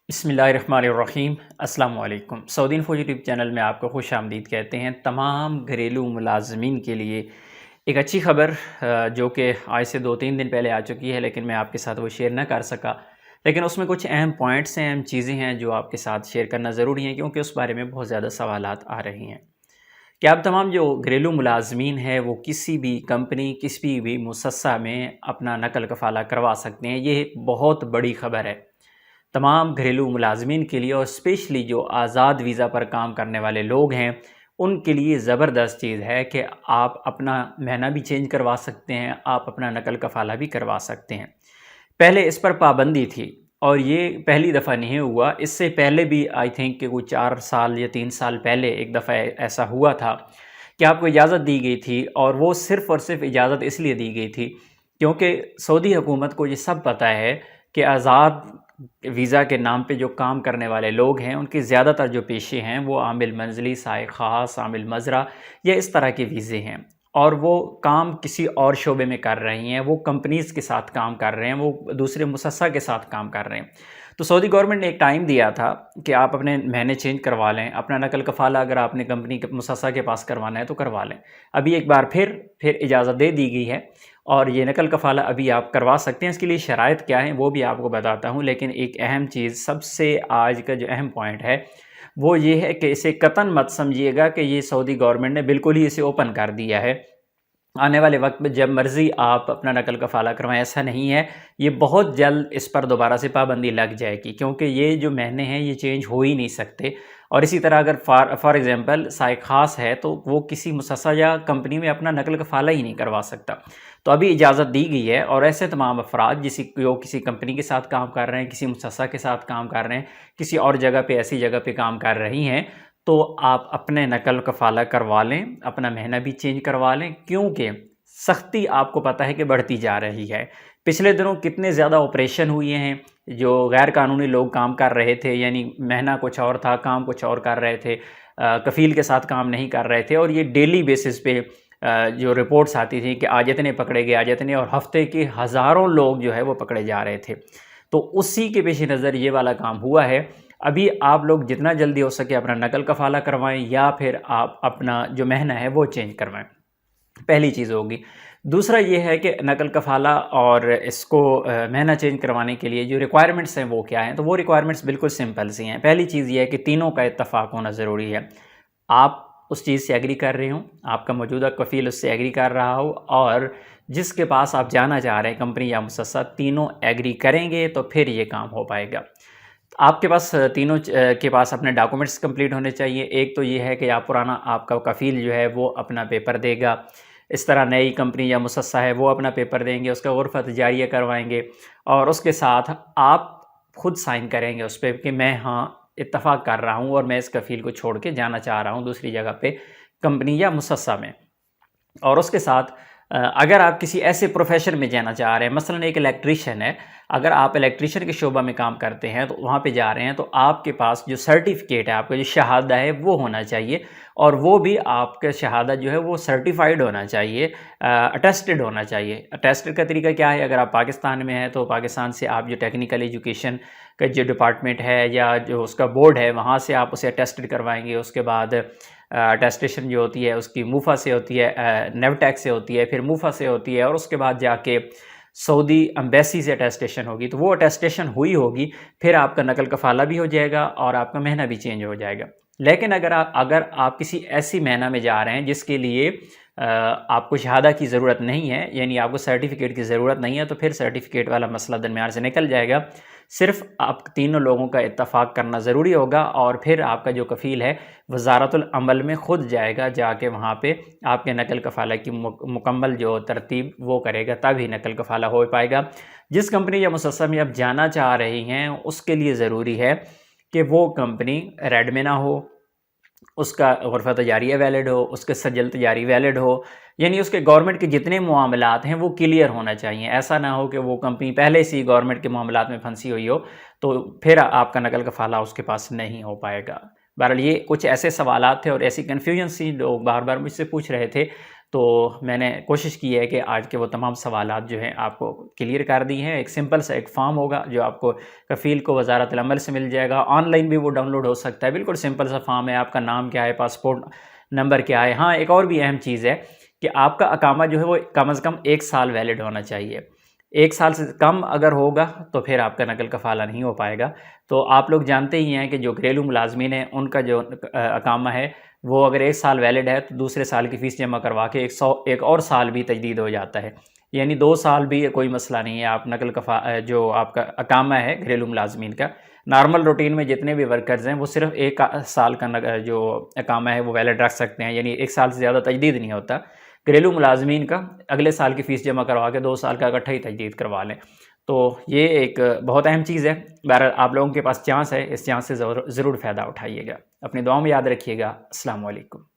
बिस्मिल्लाहिर्रहमानिर्रहीम। अस्सलाम वालेकुम। सऊदी इन्फो यूट्यूब चैनल में आपको खुश आमदीद कहते हैं। तमाम घरेलू मुलाजमीन के लिए एक अच्छी खबर जो कि आज से 2-3 दिन पहले आ चुकी है, लेकिन मैं आपके साथ वो शेयर ना कर सका। लेकिन उसमें कुछ अहम पॉइंट्स हैं, अहम चीज़ें हैं जो आपके साथ शेयर करना ज़रूरी है, क्योंकि उस बारे में बहुत ज़्यादा सवालात आ रही हैं कि आप तमाम जो घरेलू मुलाजमीन हैं वो किसी भी कंपनी, किसी भी मुसस्सा में अपना नकल कफ़ाला करवा सकते हैं। ये एक बहुत बड़ी ख़बर है तमाम घरेलू मुलाजमीन के लिए, और स्पेशली जो आज़ाद वीज़ा पर काम करने वाले लोग हैं उनके लिए ज़बरदस्त चीज़ है कि आप अपना महीना भी चेंज करवा सकते हैं, आप अपना नकल कफ़ाला भी करवा सकते हैं। पहले इस पर पाबंदी थी और ये पहली दफ़ा नहीं हुआ। इससे पहले भी आई थिंक कि कोई 4 साल या 3 साल पहले एक दफ़ा ऐसा हुआ था कि आपको इजाज़त दी गई थी, और वो सिर्फ़ और सिर्फ इजाज़त इसलिए दी गई थी क्योंकि सऊदी हुकूमत को ये सब पता है कि आज़ाद वीज़ा के नाम पे जो काम करने वाले लोग हैं उनके ज़्यादातर जो पेशे हैं वो आमिल मंज़ली, साय ख़ास, आमिल मज़रा या इस तरह के वीज़े हैं, और वो काम किसी और शोबे में कर रही हैं, वो कंपनीज़ के साथ काम कर रहे हैं, वो दूसरे मुसस्सा के साथ काम कर रहे हैं। तो सऊदी गवर्नमेंट ने एक टाइम दिया था कि आप अपने महीने चेंज करवा लें, अपना नकल कफ़ाला अगर आपने कंपनी के मुसस्सा के पास करवाना है तो करवा लें। अभी एक बार फिर इजाज़त दे दी गई है और ये नकल कफ़ाला अभी आप करवा सकते हैं। इसके लिए शराइत क्या हैं वो भी आपको बताता हूँ, लेकिन एक अहम चीज़, सबसे आज का जो अहम पॉइंट है वो ये है कि इसे कतन मत समझिएगा कि ये सऊदी गवर्नमेंट ने बिल्कुल ही इसे ओपन कर दिया है। आने वाले वक्त में जब मर्ज़ी आप अपना नकल कफ़ाला करवाएं, ऐसा नहीं है। ये बहुत जल्द इस पर दोबारा से पाबंदी लग जाएगी, क्योंकि ये जो महीने हैं ये चेंज हो ही नहीं सकते। और इसी तरह अगर फॉर एग्ज़ाम्पल साय ख़ास है तो वो किसी मुसस्सा या कंपनी में अपना नकल कफ़ाला ही नहीं करवा सकता। तो अभी इजाज़त दी गई है, और ऐसे तमाम अफराद जो किसी कंपनी के साथ काम कर रहे हैं, किसी मुसस्सा के साथ काम कर रहे हैं, किसी और जगह पे, ऐसी जगह पे काम कर रही हैं, तो आप अपने नकल कफ़ाला करवा लें, अपना महीना भी चेंज करवा लें, क्योंकि सख्ती आपको पता है कि बढ़ती जा रही है। पिछले दिनों कितने ज़्यादा ऑपरेशन हुए हैं, जो गैर कानूनी लोग काम कर रहे थे, यानी महीना कुछ और था, काम कुछ और कर रहे थे, कफ़ील के साथ काम नहीं कर रहे थे, और ये डेली बेसिस पे जो रिपोर्ट्स आती थी कि आज इतने पकड़े गए, आज इतने, और हफ्ते के हज़ारों लोग जो है वो पकड़े जा रहे थे। तो उसी के पेश नज़र ये वाला काम हुआ है। अभी आप लोग जितना जल्दी हो सके अपना नकल कफ़ाला करवाएं, या फिर आप अपना जो महीना है वो चेंज करवाएं, पहली चीज़ होगी। दूसरा ये है कि नकल कफ़ाला और इसको महीना चेंज करवाने के लिए जो रिक्वायरमेंट्स हैं वो क्या हैं, तो वो रिक्वायरमेंट्स बिल्कुल सिंपल सी हैं। पहली चीज़ ये है कि तीनों का इत्तफ़ाक़ होना ज़रूरी है। आप उस चीज़ से एग्री कर रहे हों, आपका मौजूदा कफ़ील उससे एग्री कर रहा हो, और जिसके पास आप जाना चाह रहे हैं, कंपनी या मुसस्सा, तीनों एग्री करेंगे तो फिर ये काम हो पाएगा। आपके पास तीनों के पास अपने डॉक्यूमेंट्स कंप्लीट होने चाहिए। एक तो ये है कि आप पुराना आपका कफ़ील जो है वो अपना पेपर देगा, इस तरह नई कंपनी या मुसस्सा है वो अपना पेपर देंगे, उसका गुरफ़ा तिजारिया करवाएंगे, और उसके साथ आप खुद साइन करेंगे उस पर कि मैं हाँ इत्तफ़ाक़ कर रहा हूँ और मैं इस कफ़ील को छोड़ के जाना चाह रहा हूँ दूसरी जगह पे, कंपनी या मुसस्सा में। और उसके साथ अगर आप किसी ऐसे प्रोफेशन में जाना चाह रहे हैं, मसलन एक इलेक्ट्रीशियन है, अगर आप इलेक्ट्रीशियन के शोबा में काम करते हैं तो वहाँ पे जा रहे हैं, तो आपके पास जो सर्टिफिकेट है, आपका जो शहादा है वो होना चाहिए, और वो भी आपका शहादा जो है वो सर्टिफाइड होना चाहिए, अटेस्टेड होना चाहिए। अटेस्टेड का तरीका क्या है, अगर आप पाकिस्तान में हैं तो पाकिस्तान से आप जो टेक्निकल एजुकेशन का जो डिपार्टमेंट है या जो उसका बोर्ड है वहाँ से आप उसे अटेस्टेड करवाएंगे। उसके बाद अटेस्टेशन जो होती है उसकी मूफा से होती है, नेवटेक से होती है, फिर मूफा से होती है, और उसके बाद जाके सऊदी एम्बेसी से अटेस्टेशन होगी। तो वो अटेस्टेशन हुई होगी, फिर आपका नकल कफ़ाला भी हो जाएगा और आपका महीना भी चेंज हो जाएगा। लेकिन अगर आप किसी ऐसी महीना में जा रहे हैं जिसके लिए आपको शहादा की ज़रूरत नहीं है, यानी आपको सर्टिफिकेट की ज़रूरत नहीं है, तो फिर सर्टिफिकेट वाला मसला दरमियान से निकल जाएगा। सिर्फ़ आप तीनों लोगों का इत्तफ़ाक़ करना ज़रूरी होगा, और फिर आपका जो कफ़ील है वज़ारतुल अमल में ख़ुद जाएगा, जाके वहाँ पे आपके नकल कफ़ाला की मुकम्मल जो तरतीब वो करेगा, तभी नकल कफ़ाला हो पाएगा। जिस कंपनी या मुसस्सा में आप जाना चाह रही हैं उसके लिए ज़रूरी है कि वो कंपनी रेड में ना हो, उसका गुरफ़ा तिजारिया वैलिड हो, उसके सजल तिजारी वैलिड हो, यानी उसके गवर्नमेंट के जितने मामलात हैं वो क्लियर होना चाहिए। ऐसा ना हो कि वो कंपनी पहले से ही गवर्नमेंट के मामलात में फंसी हुई हो, तो फिर आपका नकल कफ़ाला उसके पास नहीं हो पाएगा। बहरहाल ये कुछ ऐसे सवालात थे और ऐसी कन्फ्यूजन सी लोग बार बार मुझसे पूछ रहे थे, تو میں نے کوشش کی ہے کہ آج کے وہ تمام سوالات جو ہیں آپ کو کلیئر کر دی ہیں۔ ایک سمپل سا ایک فارم ہوگا جو آپ کو کفیل کو وزارت العمل سے مل جائے گا، آن لائن بھی وہ ڈاؤن لوڈ ہو سکتا ہے، بالکل سمپل سا فارم ہے۔ آپ کا نام کیا ہے، پاسپورٹ نمبر کیا ہے۔ ہاں ایک اور بھی اہم چیز ہے کہ آپ کا اقامہ جو ہے وہ کم از کم 1 سال ویلڈ ہونا چاہیے۔ 1 سال سے کم اگر ہوگا تو پھر آپ کا نقل کفالہ نہیں ہو پائے گا۔ تو آپ لوگ جانتے ہی ہیں کہ جو گھریلو ملازمین ہیں ان کا جو اقامہ ہے وہ اگر 1 سال ویلڈ ہے تو دوسرے سال کی فیس جمع کروا کے ایک اور سال بھی تجدید ہو جاتا ہے، یعنی 2 سال بھی کوئی مسئلہ نہیں ہے۔ آپ جو آپ کا اقامہ ہے گھریلو ملازمین کا، نارمل روٹین میں جتنے بھی ورکرز ہیں وہ صرف 1 سال کا جو اقامہ ہے وہ ویلڈ رکھ سکتے ہیں، یعنی 1 سال سے زیادہ تجدید نہیں ہوتا۔ گھریلو ملازمین کا اگلے سال کی فیس جمع کروا کے 2 سال کا اکٹھا ہی تجدید کروا لیں۔ تو یہ ایک بہت اہم چیز ہے۔ بہرحال آپ لوگوں کے پاس چانس ہے، اس چانس سے ضرور فائدہ اٹھائیے گا۔ اپنی دعاؤں میں یاد رکھیے گا۔ السلام علیکم۔